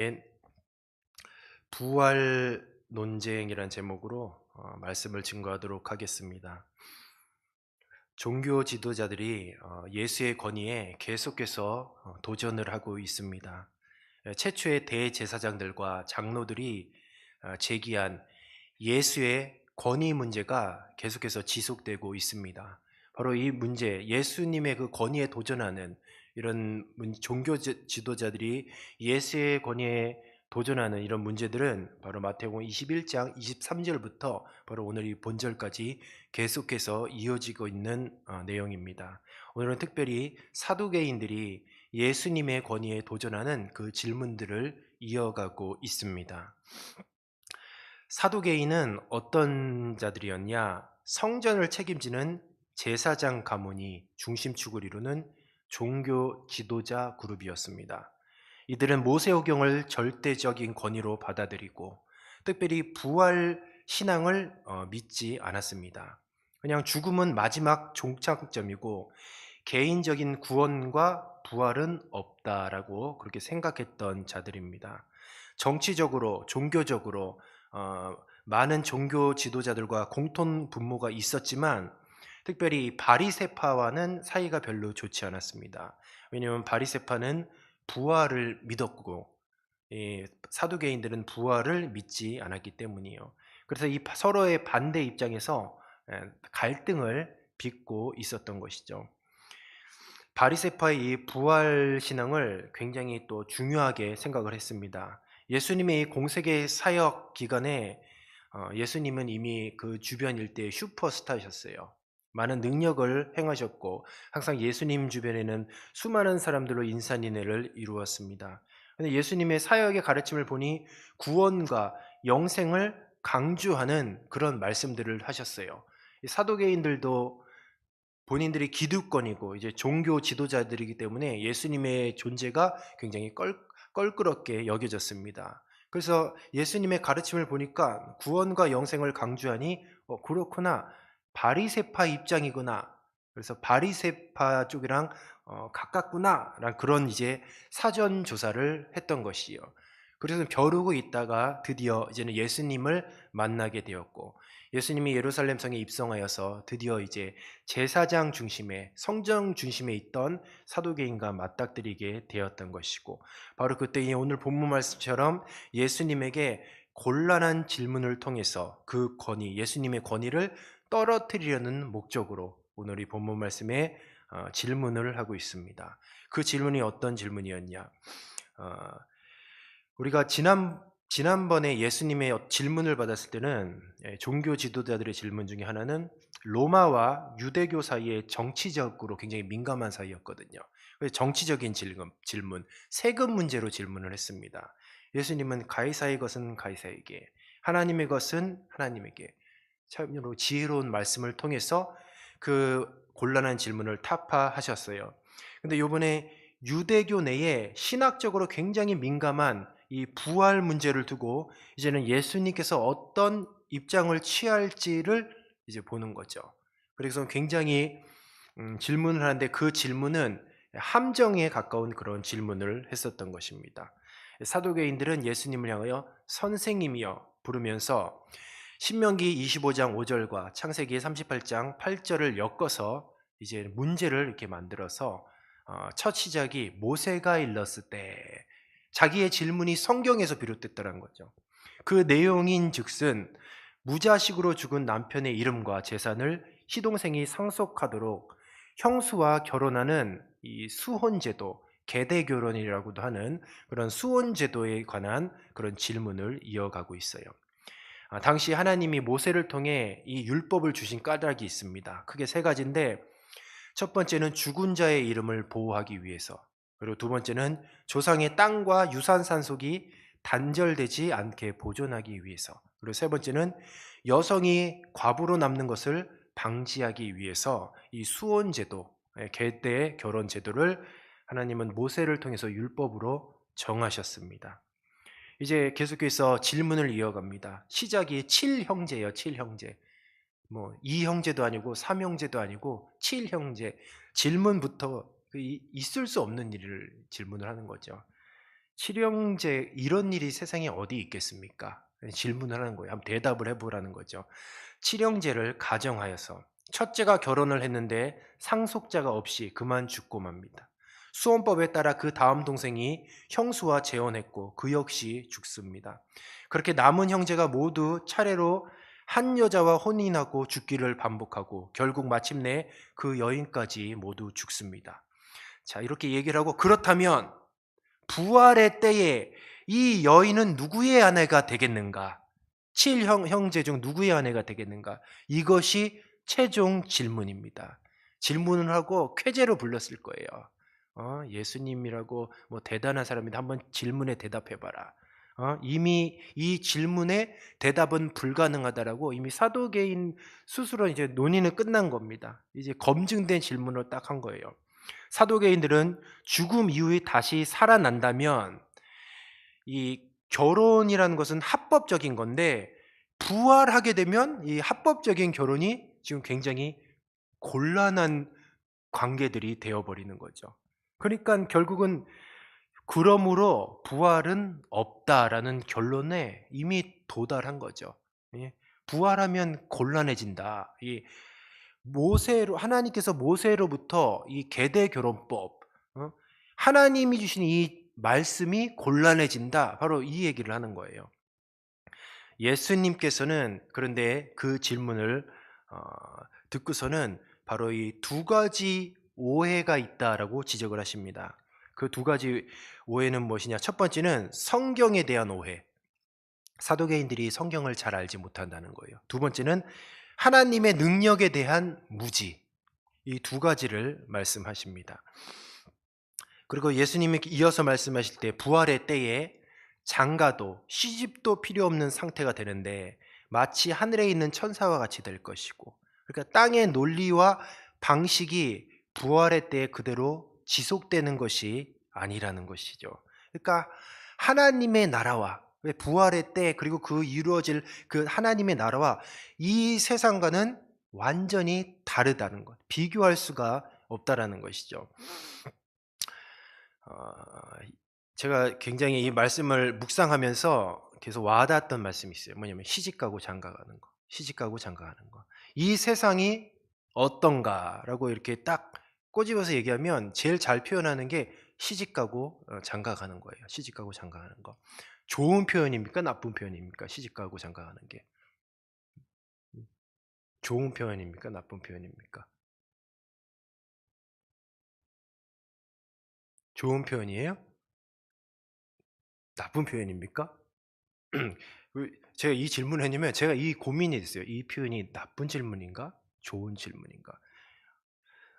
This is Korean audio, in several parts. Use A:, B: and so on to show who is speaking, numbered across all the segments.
A: 엔 부활 논쟁이란 제목으로 말씀을 증거하도록 하겠습니다. 종교 지도자들이 예수의 권위에 계속해서 도전을 하고 있습니다. 최초의 대제사장들과 장로들이 제기한 예수의 권위 문제가 계속해서 지속되고 있습니다. 바로 이 문제, 예수님의 그 권위에 도전하는 이런 종교 지도자들이 예수의 권위에 도전하는 이런 문제들은 바로 마태복음 21장 23절부터 바로 오늘 이 본절까지 계속해서 이어지고 있는 내용입니다. 오늘은 특별히 사두개인들이 예수님의 권위에 도전하는 그 질문들을 이어가고 있습니다. 사두개인은 어떤 자들이었냐? 성전을 책임지는 제사장 가문이 중심축을 이루는 종교 지도자 그룹이었습니다. 이들은 모세오경을 절대적인 권위로 받아들이고 특별히 부활 신앙을 믿지 않았습니다. 그냥 죽음은 마지막 종착점이고 개인적인 구원과 부활은 없다라고 그렇게 생각했던 자들입니다. 정치적으로, 종교적으로 많은 종교 지도자들과 공통 분모가 있었지만 특별히 바리새파와는 사이가 별로 좋지 않았습니다. 왜냐하면 바리새파는 부활을 믿었고 사두개인들은 부활을 믿지 않았기 때문이에요. 그래서 이 서로의 반대 입장에서 갈등을 빚고 있었던 것이죠. 바리새파의 이 부활 신앙을 굉장히 또 중요하게 생각을 했습니다. 예수님의 이 공세계 사역 기간에 예수님은 이미 그 주변 일대의 슈퍼스타셨어요. 많은 능력을 행하셨고 항상 예수님 주변에는 수많은 사람들로 인산인해를 이루었습니다. 근데 예수님의 사역의 가르침을 보니 구원과 영생을 강조하는 그런 말씀들을 하셨어요. 이 사도계인들도 본인들이 기득권이고 이제 종교 지도자들이기 때문에 예수님의 존재가 굉장히 껄끄럽게 여겨졌습니다. 그래서 예수님의 가르침을 보니까 구원과 영생을 강조하니 그렇구나, 바리새파 입장이구나. 그래서 바리새파 쪽이랑 가깝구나라는 그런 이제 사전 조사를 했던 것이요. 그래서 벼르고 있다가 드디어 이제는 예수님을 만나게 되었고 예수님이 예루살렘 성에 입성하여서 드디어 이제 제사장 중심의 성정 중심에 있던 사도계인과 맞닥뜨리게 되었던 것이고 바로 그때 이 오늘 본문 말씀처럼 예수님에게 곤란한 질문을 통해서 그 권위, 예수님의 권위를 떨어뜨리려는 목적으로 오늘 이 본문 말씀에 질문을 하고 있습니다. 그 질문이 어떤 질문이었냐? 어, 우리가 지난번에 예수님의 질문을 받았을 때는 종교 지도자들의 질문 중에 하나는 로마와 유대교 사이의 정치적으로 굉장히 민감한 사이였거든요. 그래서 정치적인 질문, 세금 문제로 질문을 했습니다. 예수님은 가이사의 것은 가이사에게, 하나님의 것은 하나님에게 참으로 지혜로운 말씀을 통해서 그 곤란한 질문을 타파하셨어요. 근데 요번에 유대교 내에 신학적으로 굉장히 민감한 이 부활 문제를 두고 이제는 예수님께서 어떤 입장을 취할지를 이제 보는 거죠. 그래서 굉장히 질문을 하는데 그 질문은 함정에 가까운 그런 질문을 했었던 것입니다. 사도계인들은 예수님을 향하여 선생님이여 부르면서 신명기 25장 5절과 창세기 38장 8절을 엮어서 이제 문제를 이렇게 만들어서 첫 시작이 모세가 일렀을 때 자기의 질문이 성경에서 비롯됐다는 거죠. 그 내용인즉슨 무자식으로 죽은 남편의 이름과 재산을 시동생이 상속하도록 형수와 결혼하는 이 수혼제도, 계대결혼이라고도 하는 그런 수혼제도에 관한 그런 질문을 이어가고 있어요. 당시 하나님이 모세를 통해 이 율법을 주신 까닭이 있습니다. 크게 세 가지인데 첫 번째는 죽은 자의 이름을 보호하기 위해서, 그리고 두 번째는 조상의 땅과 유산 산속이 단절되지 않게 보존하기 위해서, 그리고 세 번째는 여성이 과부로 남는 것을 방지하기 위해서 이 수혼제도, 계대 결혼 제도를 하나님은 모세를 통해서 율법으로 정하셨습니다. 이제 계속해서 질문을 이어갑니다. 시작이 7형제예요. 7형제. 뭐 2형제도 아니고 3형제도 아니고 7형제. 질문부터 있을 수 없는 일을 질문을 하는 거죠. 칠형제 이런 일이 세상에 어디 있겠습니까? 질문을 하는 거예요. 한번 대답을 해보라는 거죠. 칠형제를 가정하여서 첫째가 결혼을 했는데 상속자가 없이 그만 죽고 맙니다. 수원법에 따라 그 다음 동생이 형수와 재혼했고 그 역시 죽습니다. 그렇게 남은 형제가 모두 차례로 한 여자와 혼인하고 죽기를 반복하고 결국 마침내 그 여인까지 모두 죽습니다. 자, 이렇게 얘기를 하고 그렇다면 부활의 때에 이 여인은 누구의 아내가 되겠는가? 형제 중 누구의 아내가 되겠는가? 이것이 최종 질문입니다. 질문을 하고 쾌재로 불렀을 거예요. 예수님이라고 뭐 대단한 사람인데 한번 질문에 대답해봐라. 이미 이 질문에 대답은 불가능하다라고 이미 사도계인 스스로 이제 논의는 끝난 겁니다. 이제 검증된 질문을 딱 한 거예요. 사도계인들은 죽음 이후에 다시 살아난다면 이 결혼이라는 것은 합법적인 건데 부활하게 되면 이 합법적인 결혼이 지금 굉장히 곤란한 관계들이 되어버리는 거죠. 그러니까 결국은 그러므로 부활은 없다라는 결론에 이미 도달한 거죠. 예. 부활하면 곤란해진다. 이 모세로 하나님께서 모세로부터 이 계대 결혼법, 하나님이 주신 이 말씀이 곤란해진다. 바로 이 얘기를 하는 거예요. 예수님께서는 그런데 그 질문을 어, 듣고서는 바로 이 두 가지 오해가 있다라고 지적을 하십니다. 그 두 가지 오해는 무엇이냐? 첫 번째는 성경에 대한 오해. 사도계인들이 성경을 잘 알지 못한다는 거예요. 두 번째는 하나님의 능력에 대한 무지. 이 두 가지를 말씀하십니다. 그리고 예수님이 이어서 말씀하실 때 부활의 때에 장가도 시집도 필요 없는 상태가 되는데 마치 하늘에 있는 천사와 같이 될 것이고, 그러니까 땅의 논리와 방식이 부활의 때에 그대로 지속되는 것이 아니라는 것이죠. 그러니까 하나님의 나라와 부활의 때 그리고 그 이루어질 그 하나님의 나라와 이 세상과는 완전히 다르다는 것, 비교할 수가 없다라는 것이죠. 어, 제가 굉장히 이 말씀을 묵상하면서 계속 와닿았던 말씀이 있어요. 뭐냐면 시집가고 장가가는 거, 시집가고 장가가는 거. 이 세상이 어떤가라고 이렇게 딱 꼬집어서 얘기하면 제일 잘 표현하는 게 시집가고 장가가는 거예요. 시집가고 장가가는 거. 좋은 표현입니까? 나쁜 표현입니까? 시집가고 장가가는 게. 좋은 표현입니까? 나쁜 표현입니까? 좋은 표현이에요? 나쁜 표현입니까? 제가 이 질문을 했냐면 제가 이 고민이 있어요. 이 표현이 나쁜 질문인가? 좋은 질문인가?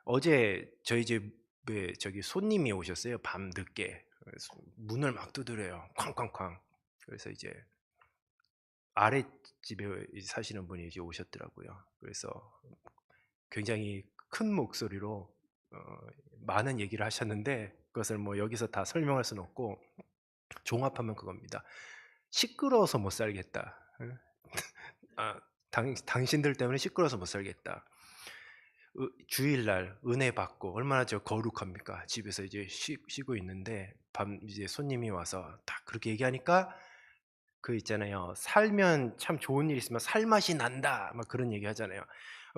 A: 어제 저희 집에 저기 손님이 오셨어요. 밤 늦게. 그래서 문을 막 두드려요. 쾅쾅쾅. 그래서 이제 아랫집에 사시는 분이 이제 오셨더라고요. 그래서 굉장히 큰 목소리로 어, 많은 얘기를 하셨는데 그것을 뭐 여기서 다 설명할 수는 없고 종합하면 그겁니다. 시끄러워서 못 살겠다. 아, 당신들 때문에 시끄러워서 못 살겠다. 주일날 은혜 받고 얼마나 저 거룩합니까? 집에서 이제 쉬고 있는데 밤 이제 손님이 와서 딱 그렇게 얘기하니까 그 있잖아요. 살면 참 좋은 일 있으면 살맛이 난다. 막 그런 얘기 하잖아요.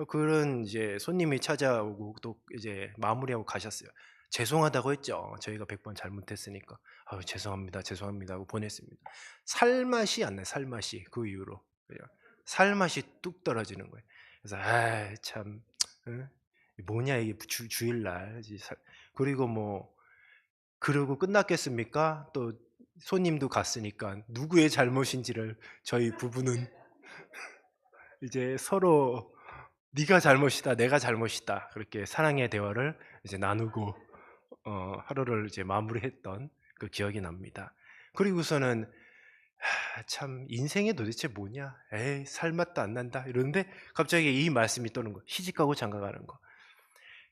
A: 그런 이제 손님이 찾아오고 또 이제 마무리하고 가셨어요. 죄송하다고 했죠. 저희가 100번 잘못했으니까. 죄송합니다. 죄송합니다 하고 보냈습니다. 살맛이 안 나요. 살맛이 그 이후로. 살맛이 뚝 떨어지는 거예요. 그래서 참 응? 뭐냐 이게 주일날 그리고 뭐 그러고 끝났겠습니까? 또 손님도 갔으니까 누구의 잘못인지를 저희 부부는 이제 서로 네가 잘못이다, 내가 잘못이다 그렇게 사랑의 대화를 이제 나누고 하루를 이제 마무리했던 그 기억이 납니다. 그리고서는 참 인생이 도대체 뭐냐? 에이 살맛도 안 난다 이러는데 갑자기 이 말씀이 떠는 거. 시집가고 장가가는 거.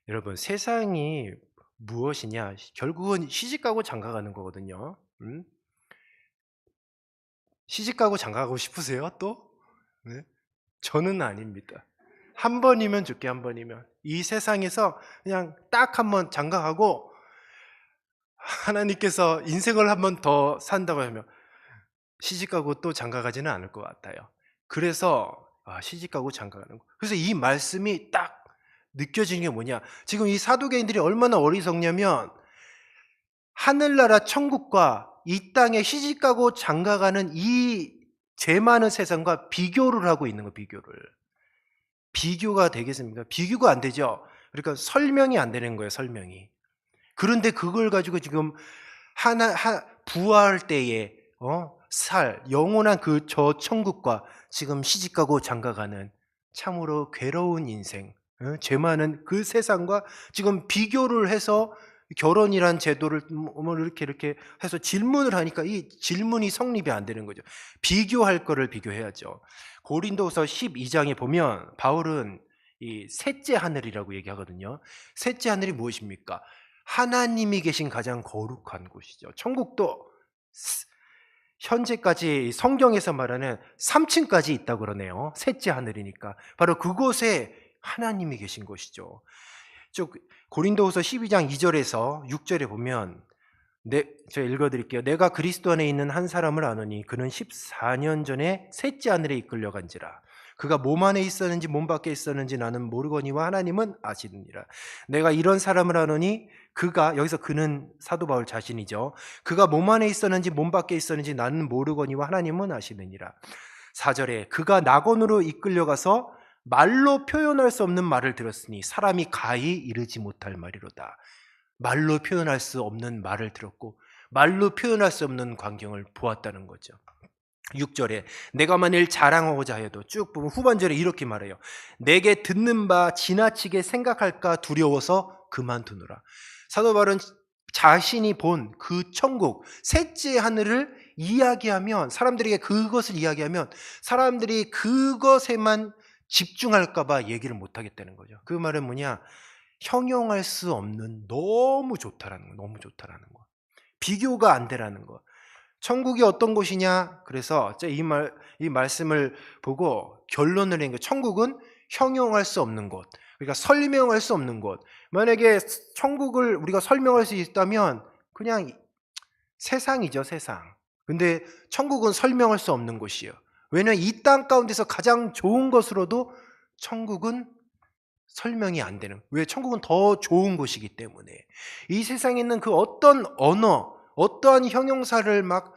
A: 여러분 세상이 무엇이냐? 결국은 시집가고 장가가는 거거든요. 시집가고 장가가고 싶으세요? 또? 네? 저는 아닙니다. 한 번이면 줄게 한 번이면 이 세상에서 그냥 딱 한 번 장가가고 하나님께서 인생을 한 번 더 산다고 하면 시집가고 또 장가가지는 않을 것 같아요. 그래서 시집가고 장가가는 거. 그래서 이 말씀이 딱 느껴지는 게 뭐냐? 지금 이 사두개인들이 얼마나 어리석냐면 하늘나라 천국과 이 땅에 시집가고 장가가는 이 죄 많은 세상과 비교를 하고 있는 거 비교를. 비교가 되겠습니까? 비교가 안 되죠. 그러니까 설명이 안 되는 거예요, 설명이. 그런데 그걸 가지고 지금 부활 때에 영원한 그 저 천국과 지금 시집가고 장가가는 참으로 괴로운 인생, 죄 많은 그 세상과 지금 비교를 해서 결혼이란 제도를 뭐 이렇게 해서 질문을 하니까 이 질문이 성립이 안 되는 거죠. 비교할 거를 비교해야죠. 고린도서 12장에 보면 바울은 이 셋째 하늘이라고 얘기하거든요. 셋째 하늘이 무엇입니까? 하나님이 계신 가장 거룩한 곳이죠. 천국도 현재까지 성경에서 말하는 3층까지 있다고 그러네요. 셋째 하늘이니까. 바로 그곳에 하나님이 계신 곳이죠. 고린도후서 12장 2절에서 6절에 보면 제가 읽어드릴게요. 내가 그리스도 안에 있는 한 사람을 아노니 그는 14년 전에 셋째 하늘에 이끌려간지라. 그가 몸 안에 있었는지 몸 밖에 있었는지 나는 모르거니와 하나님은 아시느니라. 내가 이런 사람을 아노니 그가, 여기서 그는 사도 바울 자신이죠. 그가 몸 안에 있었는지 몸 밖에 있었는지 나는 모르거니와 하나님은 아시느니라. 4절에 그가 낙원으로 이끌려가서 말로 표현할 수 없는 말을 들었으니 사람이 가히 이르지 못할 말이로다. 말로 표현할 수 없는 말을 들었고 말로 표현할 수 없는 광경을 보았다는 거죠. 6절에 내가 만일 자랑하고자 해도 쭉 보면 후반절에 이렇게 말해요. 내게 듣는 바 지나치게 생각할까 두려워서 그만두느라. 사도 바울은 자신이 본 그 천국 셋째 하늘을 이야기하면 사람들에게 그것을 이야기하면 사람들이 그것에만 집중할까 봐 얘기를 못 하겠다는 거죠. 그 말은 뭐냐? 형용할 수 없는 너무 좋다라는 거, 너무 좋다라는 거. 비교가 안 되라는 거. 천국이 어떤 곳이냐? 그래서 이 말씀을 보고 결론을 낸 거. 천국은 형용할 수 없는 곳. 그러니까 설명할 수 없는 곳. 만약에 천국을 우리가 설명할 수 있다면 그냥 세상이죠, 세상. 근데 천국은 설명할 수 없는 곳이에요. 왜냐하면 이 땅 가운데서 가장 좋은 것으로도 천국은 설명이 안 되는. 왜? 천국은 더 좋은 곳이기 때문에. 이 세상에 있는 그 어떤 언어, 어떠한 형용사를 막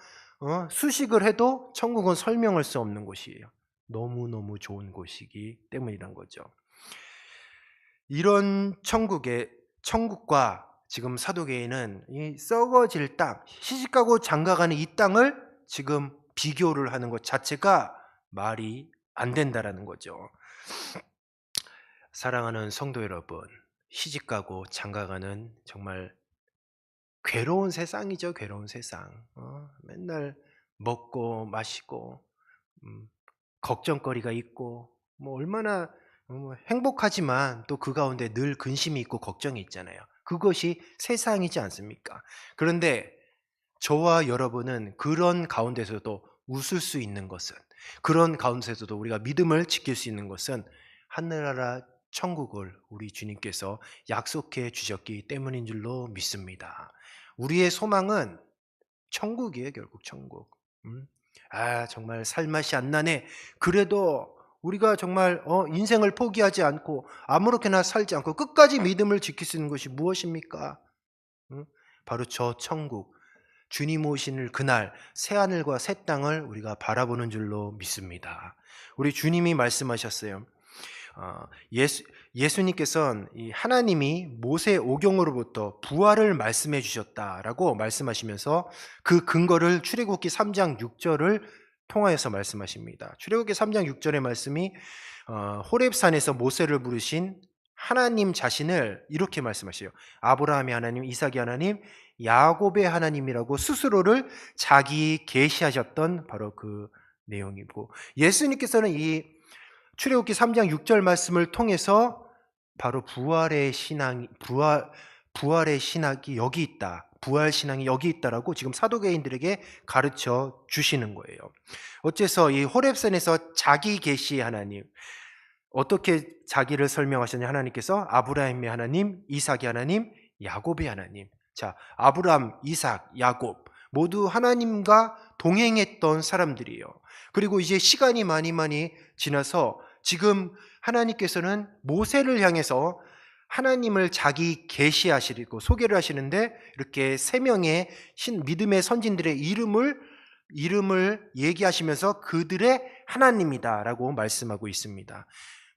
A: 수식을 해도 천국은 설명할 수 없는 곳이에요. 너무너무 좋은 곳이기 때문이란 거죠. 이런 천국과 지금 사도계는 이 썩어질 땅, 시집가고 장가가는 이 땅을 지금 비교를 하는 것 자체가 말이 안 된다라는 거죠. 사랑하는 성도 여러분, 시집가고 장가가는 정말 괴로운 세상이죠. 괴로운 세상. 맨날 먹고 마시고 걱정거리가 있고 뭐 얼마나 행복하지만 또 그 가운데 늘 근심이 있고 걱정이 있잖아요. 그것이 세상이지 않습니까? 그런데 저와 여러분은 그런 가운데서도 웃을 수 있는 것은, 그런 가운데서도 우리가 믿음을 지킬 수 있는 것은 하늘나라 천국을 우리 주님께서 약속해 주셨기 때문인 줄로 믿습니다. 우리의 소망은 천국이에요. 결국 천국. 정말 살맛이 안 나네. 그래도 우리가 정말 인생을 포기하지 않고 아무렇게나 살지 않고 끝까지 믿음을 지킬 수 있는 것이 무엇입니까? 바로 저 천국, 주님 오시는 그날 새하늘과 새 땅을 우리가 바라보는 줄로 믿습니다. 우리 주님이 말씀하셨어요. 예수님께서는 이 하나님이 모세 오경으로부터 부활을 말씀해 주셨다라고 말씀하시면서 그 근거를 출애굽기 3장 6절을 통하여서 말씀하십니다. 출애굽기 3장 6절의 말씀이 호렙산에서 모세를 부르신 하나님 자신을 이렇게 말씀하셔요. 아브라함의 하나님, 이삭의 하나님, 야곱의 하나님이라고 스스로를 자기 계시하셨던 바로 그 내용이고, 예수님께서는 이 출애굽기 3장 6절 말씀을 통해서 바로 부활의 신앙이 여기 있다. 부활 신앙이 여기 있다라고 지금 사도계인들에게 가르쳐 주시는 거예요. 어째서 이 호렙산에서 자기 계시의 하나님, 어떻게 자기를 설명하셨냐? 하나님께서 아브라함의 하나님, 이삭의 하나님, 야곱의 하나님. 자, 아브람, 이삭, 야곱 모두 하나님과 동행했던 사람들이에요. 그리고 이제 시간이 많이 지나서 지금 하나님께서는 모세를 향해서 하나님을 자기 계시하시고 소개를 하시는데 이렇게 세 명의 믿음의 선진들의 이름을 얘기하시면서 그들의 하나님이다라고 말씀하고 있습니다.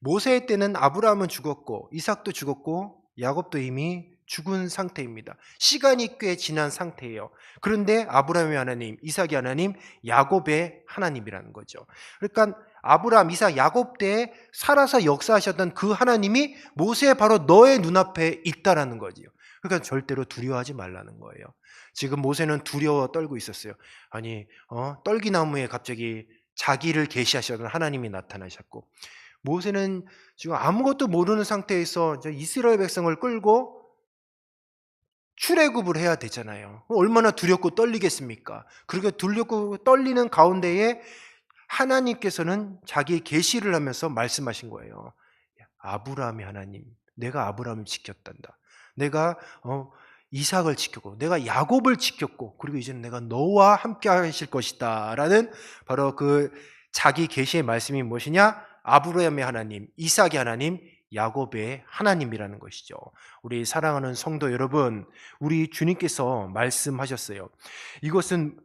A: 모세 때는 아브라함은 죽었고 이삭도 죽었고 야곱도 이미 죽은 상태입니다. 시간이 꽤 지난 상태예요. 그런데 아브라함의 하나님, 이삭의 하나님, 야곱의 하나님이라는 거죠. 그러니까 아브라함, 이삭, 야곱 때에 살아서 역사하셨던 그 하나님이 모세의 바로 너의 눈앞에 있다라는 거죠. 그러니까 절대로 두려워하지 말라는 거예요. 지금 모세는 두려워 떨고 있었어요. 아니, 떨기나무에 갑자기 자기를 계시하셨던 하나님이 나타나셨고, 모세는 지금 아무것도 모르는 상태에서 이스라엘 백성을 끌고 출애굽을 해야 되잖아요. 얼마나 두렵고 떨리겠습니까? 그렇게 두렵고 떨리는 가운데에 하나님께서는 자기 계시를 하면서 말씀하신 거예요. 아브라함의 하나님, 내가 아브라함을 지켰단다. 내가 이삭을 지켰고 내가 야곱을 지켰고 그리고 이제는 내가 너와 함께 하실 것이다 라는 바로 그 자기 계시의 말씀이 무엇이냐? 아브라함의 하나님, 이삭의 하나님, 야곱의 하나님이라는 것이죠. 우리 사랑하는 성도 여러분, 우리 주님께서 말씀하셨어요. 이것은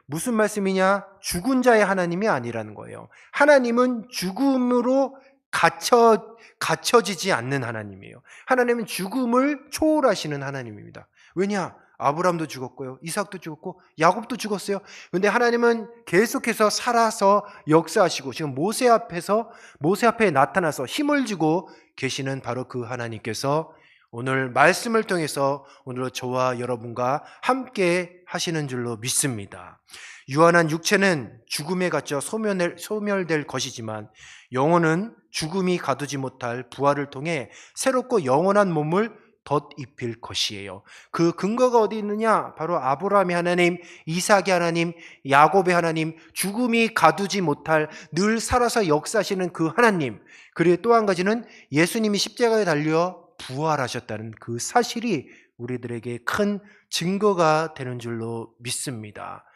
A: 무슨 말씀이냐? 죽은 자의 하나님이 아니라는 거예요. 하나님은 죽음으로 갇혀지지 않는 하나님이에요. 하나님은 죽음을 초월하시는 하나님입니다. 왜냐? 아브라함도 죽었고요. 이삭도 죽었고 야곱도 죽었어요. 그런데 하나님은 계속해서 살아서 역사하시고 지금 모세 앞에 나타나서 힘을 주고 계시는 바로 그 하나님께서 오늘 말씀을 통해서 오늘 저와 여러분과 함께 하시는 줄로 믿습니다. 유한한 육체는 죽음에 갇혀 소멸될 것이지만 영혼은 죽음이 가두지 못할 부활을 통해 새롭고 영원한 몸을 덧입힐 것이에요. 그 근거가 어디 있느냐? 바로 아브라함의 하나님, 이삭의 하나님, 야곱의 하나님, 죽음이 가두지 못할 늘 살아서 역사하시는 그 하나님. 그리고 또 한 가지는 예수님이 십자가에 달려 부활하셨다는 그 사실이 우리들에게 큰 증거가 되는 줄로 믿습니다.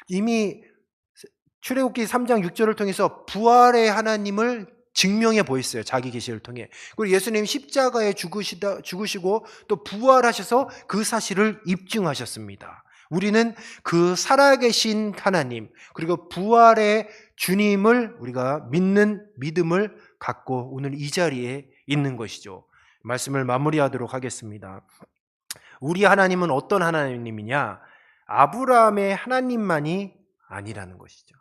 A: 이미 출애굽기 3장 6절을 통해서 부활의 하나님을 증명해 보였어요. 자기 계시를 통해. 그리고 예수님 십자가에 죽으시고 또 부활하셔서 그 사실을 입증하셨습니다. 우리는 그 살아계신 하나님 그리고 부활의 주님을 우리가 믿는 믿음을 갖고 오늘 이 자리에 있는 것이죠. 말씀을 마무리하도록 하겠습니다. 우리 하나님은 어떤 하나님이냐? 아브라함의 하나님만이 아니라는 것이죠.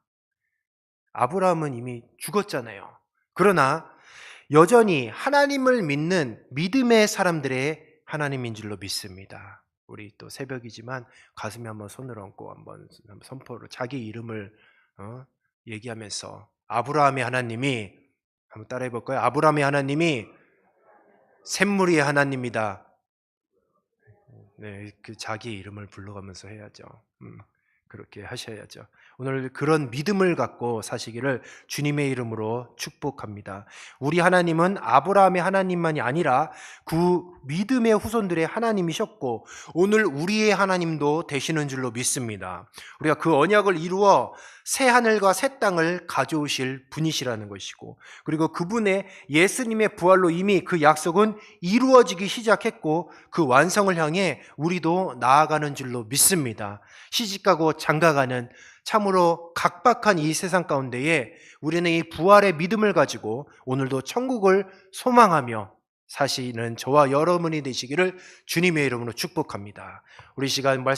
A: 아브라함은 이미 죽었잖아요. 그러나 여전히 하나님을 믿는 믿음의 사람들의 하나님인 줄로 믿습니다. 우리 또 새벽이지만 가슴에 한번 손을 얹고 한번 선포로 자기 이름을 얘기하면서 아브라함의 하나님이 한번 따라해 볼까요? 아브라함의 하나님이 샘물이의 하나님이다. 네, 그 자기 이름을 불러가면서 해야죠. 그렇게 하셔야죠. 오늘 그런 믿음을 갖고 사시기를 주님의 이름으로 축복합니다. 우리 하나님은 아브라함의 하나님만이 아니라 그 믿음의 후손들의 하나님이셨고 오늘 우리의 하나님도 되시는 줄로 믿습니다. 우리가 그 언약을 이루어 새 하늘과 새 땅을 가져오실 분이시라는 것이고 그리고 그분의 예수님의 부활로 이미 그 약속은 이루어지기 시작했고 그 완성을 향해 우리도 나아가는 줄로 믿습니다. 시집가고 장가가는 참으로 각박한 이 세상 가운데에 우리는 이 부활의 믿음을 가지고 오늘도 천국을 소망하며 사시는 저와 여러분이 되시기를 주님의 이름으로 축복합니다. 우리 시간 말씀